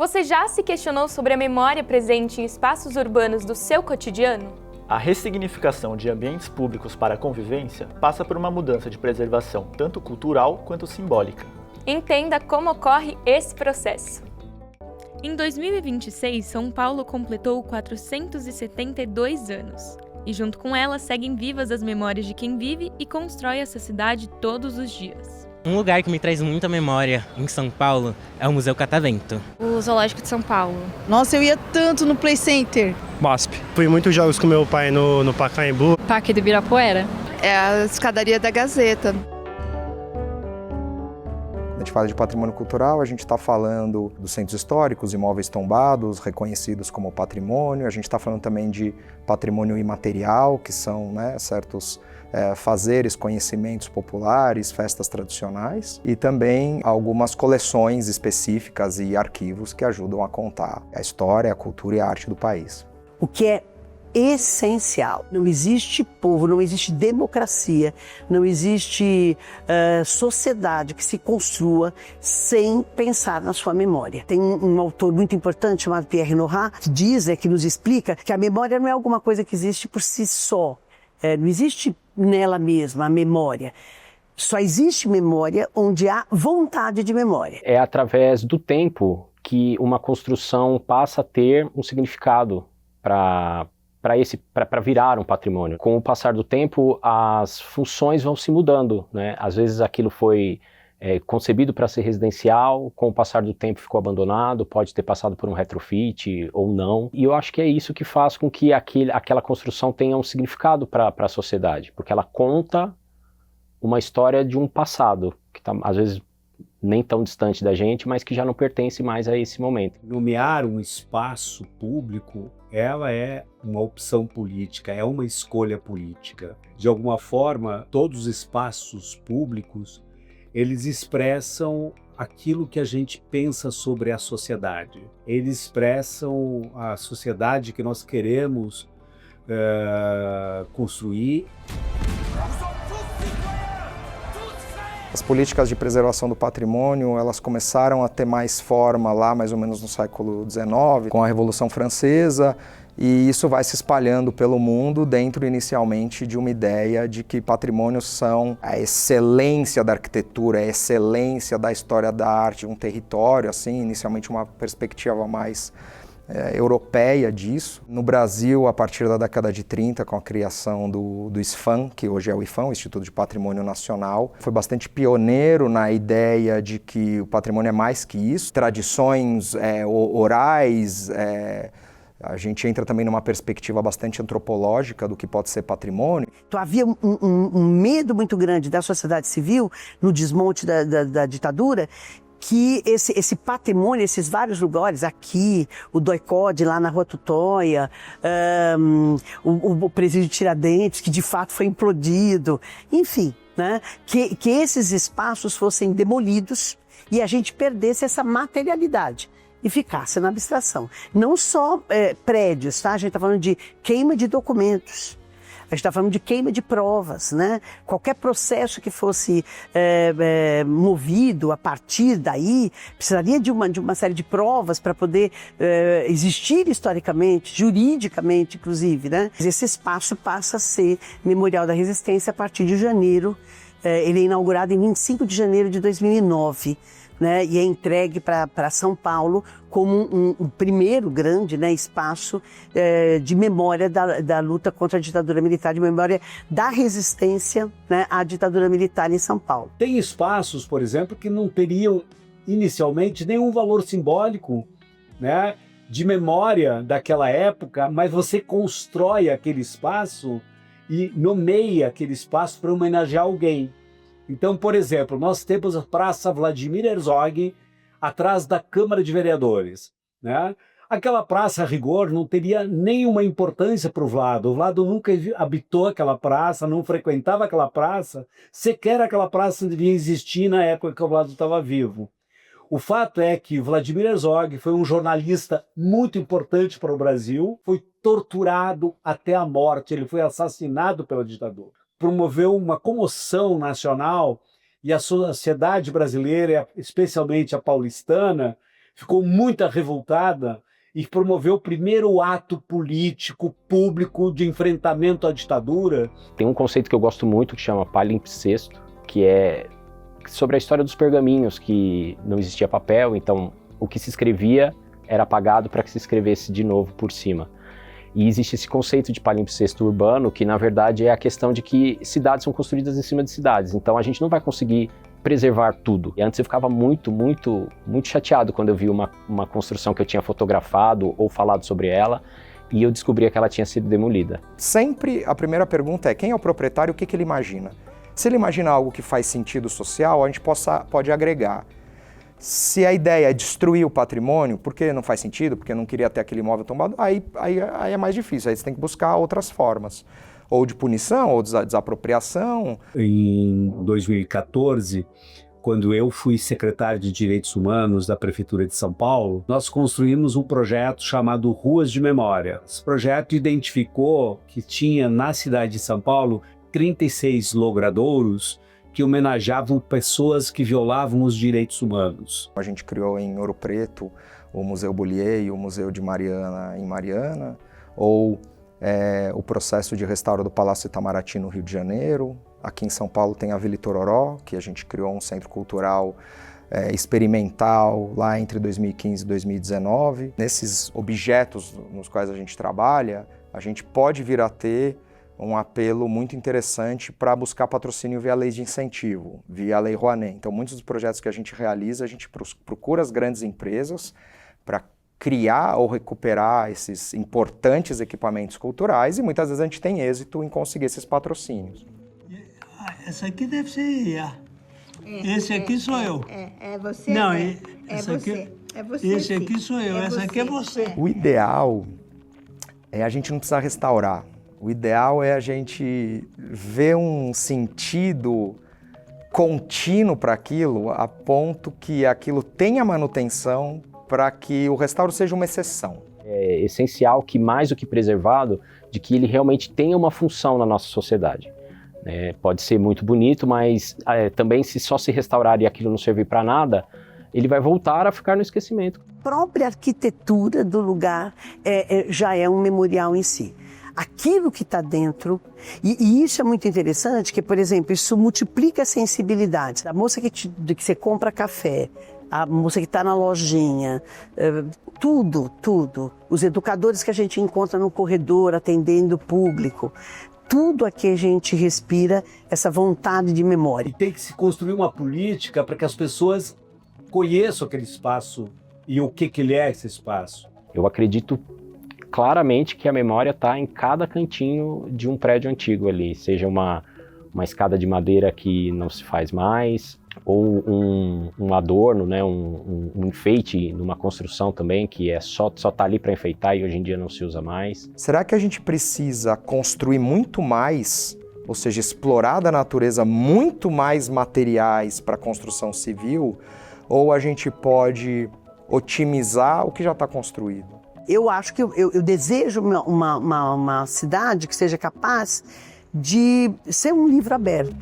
Você já se questionou sobre a memória presente em espaços urbanos do seu cotidiano? A ressignificação de ambientes públicos para a convivência passa por uma mudança de preservação tanto cultural quanto simbólica. Entenda como ocorre esse processo. Em 2026, São Paulo completou 472 anos. E junto com ela seguem vivas as memórias de quem vive e constrói essa cidade todos os dias. Um lugar que me traz muita memória em São Paulo é o Museu Catavento. O Zoológico de São Paulo. Nossa, eu ia tanto no Play Center. MASP. Fui muitos jogos com meu pai no Pacaembu. Parque do Ibirapuera. É a escadaria da Gazeta. Quando a gente fala de patrimônio cultural, a gente está falando dos centros históricos, imóveis tombados, reconhecidos como patrimônio. A gente está falando também de patrimônio imaterial, que são certos fazeres, conhecimentos populares, festas tradicionais. E também algumas coleções específicas e arquivos que ajudam a contar a história, a cultura e a arte do país. O que é essencial. Não existe povo, não existe democracia, não existe sociedade que se construa sem pensar na sua memória. Tem um autor muito importante chamado Pierre Nora que nos explica que a memória não é alguma coisa que existe por si só. Não existe nela mesma a memória. Só existe memória onde há vontade de memória. É através do tempo que uma construção passa a ter um significado para virar um patrimônio. Com o passar do tempo, as funções vão se mudando, né? Às vezes aquilo foi concebido para ser residencial, com o passar do tempo ficou abandonado, pode ter passado por um retrofit ou não. E eu acho que é isso que faz com que aquela construção tenha um significado para a sociedade, porque ela conta uma história de um passado, que está às vezes nem tão distante da gente, mas que já não pertence mais a esse momento. Nomear um espaço público, ela é uma opção política, é uma escolha política. De alguma forma, todos os espaços públicos, eles expressam aquilo que a gente pensa sobre a sociedade. Eles expressam a sociedade que nós queremos construir. As políticas de preservação do patrimônio, elas começaram a ter mais forma lá mais ou menos no século XIX, com a Revolução Francesa, e isso vai se espalhando pelo mundo dentro inicialmente de uma ideia de que patrimônios são a excelência da arquitetura, a excelência da história da arte, um território, assim, inicialmente uma perspectiva mais europeia disso. No Brasil, a partir da década de 30, com a criação do ISFAM, que hoje é o IFAM, o Instituto de Patrimônio Nacional, foi bastante pioneiro na ideia de que o patrimônio é mais que isso, tradições orais, a gente entra também numa perspectiva bastante antropológica do que pode ser patrimônio. Então havia um medo muito grande da sociedade civil no desmonte da ditadura, que esse patrimônio, esses vários lugares, aqui, o DOI-CODE lá na Rua Tutóia, o presídio Tiradentes, que de fato foi implodido, enfim, né? Que esses espaços fossem demolidos e a gente perdesse essa materialidade e ficasse na abstração. Não só prédios, tá? A gente está falando de queima de documentos. A gente está falando de queima de provas, né? Qualquer processo que fosse movido a partir daí, precisaria de uma série de provas para poder existir historicamente, juridicamente, inclusive, né? Esse espaço passa a ser Memorial da Resistência a partir de janeiro. Ele é inaugurado em 25 de janeiro de 2009. Né, e é entregue para São Paulo como um primeiro grande, né, espaço de memória da luta contra a ditadura militar, de memória da resistência, né, à ditadura militar em São Paulo. Tem espaços, por exemplo, que não teriam inicialmente nenhum valor simbólico, né, de memória daquela época, mas você constrói aquele espaço e nomeia aquele espaço para homenagear alguém. Então, por exemplo, nós temos a Praça Vladimir Herzog atrás da Câmara de Vereadores, né? Aquela praça, a rigor, não teria nenhuma importância para o Vlado. O Vlado nunca habitou aquela praça, não frequentava aquela praça, sequer aquela praça devia existir na época que o Vlado estava vivo. O fato é que Vladimir Herzog foi um jornalista muito importante para o Brasil, foi torturado até a morte, ele foi assassinado pela ditadura. Promoveu uma comoção nacional e a sociedade brasileira, especialmente a paulistana, ficou muito revoltada e promoveu o primeiro ato político público de enfrentamento à ditadura. Tem um conceito que eu gosto muito que chama palimpsesto, que é sobre a história dos pergaminhos, que não existia papel, então o que se escrevia era apagado para que se escrevesse de novo por cima. E existe esse conceito de palimpsesto urbano, que na verdade é a questão de que cidades são construídas em cima de cidades, então a gente não vai conseguir preservar tudo. E antes eu ficava muito chateado quando eu vi uma construção que eu tinha fotografado ou falado sobre ela e eu descobria que ela tinha sido demolida. Sempre a primeira pergunta é quem é o proprietário, o que ele imagina? Se ele imagina algo que faz sentido social, a gente pode agregar. Se a ideia é destruir o patrimônio, porque não faz sentido, porque não queria ter aquele imóvel tombado, aí é mais difícil, aí você tem que buscar outras formas. Ou de punição, ou desapropriação. Em 2014, quando eu fui secretário de Direitos Humanos da Prefeitura de São Paulo, nós construímos um projeto chamado Ruas de Memória. Esse projeto identificou que tinha na cidade de São Paulo 36 logradouros que homenageavam pessoas que violavam os direitos humanos. A gente criou em Ouro Preto o Museu Bullier e o Museu de Mariana em Mariana, ou o processo de restauro do Palácio Itamaraty no Rio de Janeiro. Aqui em São Paulo tem a Vila Itororó, que a gente criou um centro cultural experimental lá entre 2015 e 2019. Nesses objetos nos quais a gente trabalha, a gente pode vir a ter um apelo muito interessante para buscar patrocínio via lei de incentivo, via lei Rouanet. Então, muitos dos projetos que a gente realiza, a gente procura as grandes empresas para criar ou recuperar esses importantes equipamentos culturais e muitas vezes a gente tem êxito em conseguir esses patrocínios. Essa aqui deve ser esse aqui sou eu. É você? Não, essa aqui, é você. Esse aqui sou eu, essa aqui é você. O ideal é a gente não precisar restaurar. O ideal é a gente ver um sentido contínuo para aquilo, a ponto que aquilo tenha manutenção para que o restauro seja uma exceção. É essencial que, mais do que preservado, de que ele realmente tenha uma função na nossa sociedade. Pode ser muito bonito, mas também se só se restaurar e aquilo não servir para nada, ele vai voltar a ficar no esquecimento. A própria arquitetura do lugar já é um memorial em si. Aquilo que está dentro, e isso é muito interessante, que, por exemplo, isso multiplica a sensibilidade. A moça que você compra café, a moça que está na lojinha, tudo. Os educadores que a gente encontra no corredor, atendendo o público. Tudo aqui a gente respira essa vontade de memória. E tem que se construir uma política para que as pessoas conheçam aquele espaço e o que ele é esse espaço. Eu acredito claramente que a memória está em cada cantinho de um prédio antigo ali, seja uma escada de madeira que não se faz mais, ou um adorno, né, um enfeite numa construção também, que só tá ali para enfeitar e hoje em dia não se usa mais. Será que a gente precisa construir muito mais, ou seja, explorar da natureza muito mais materiais para a construção civil, ou a gente pode otimizar o que já está construído? Eu acho que eu desejo uma cidade que seja capaz de ser um livro aberto.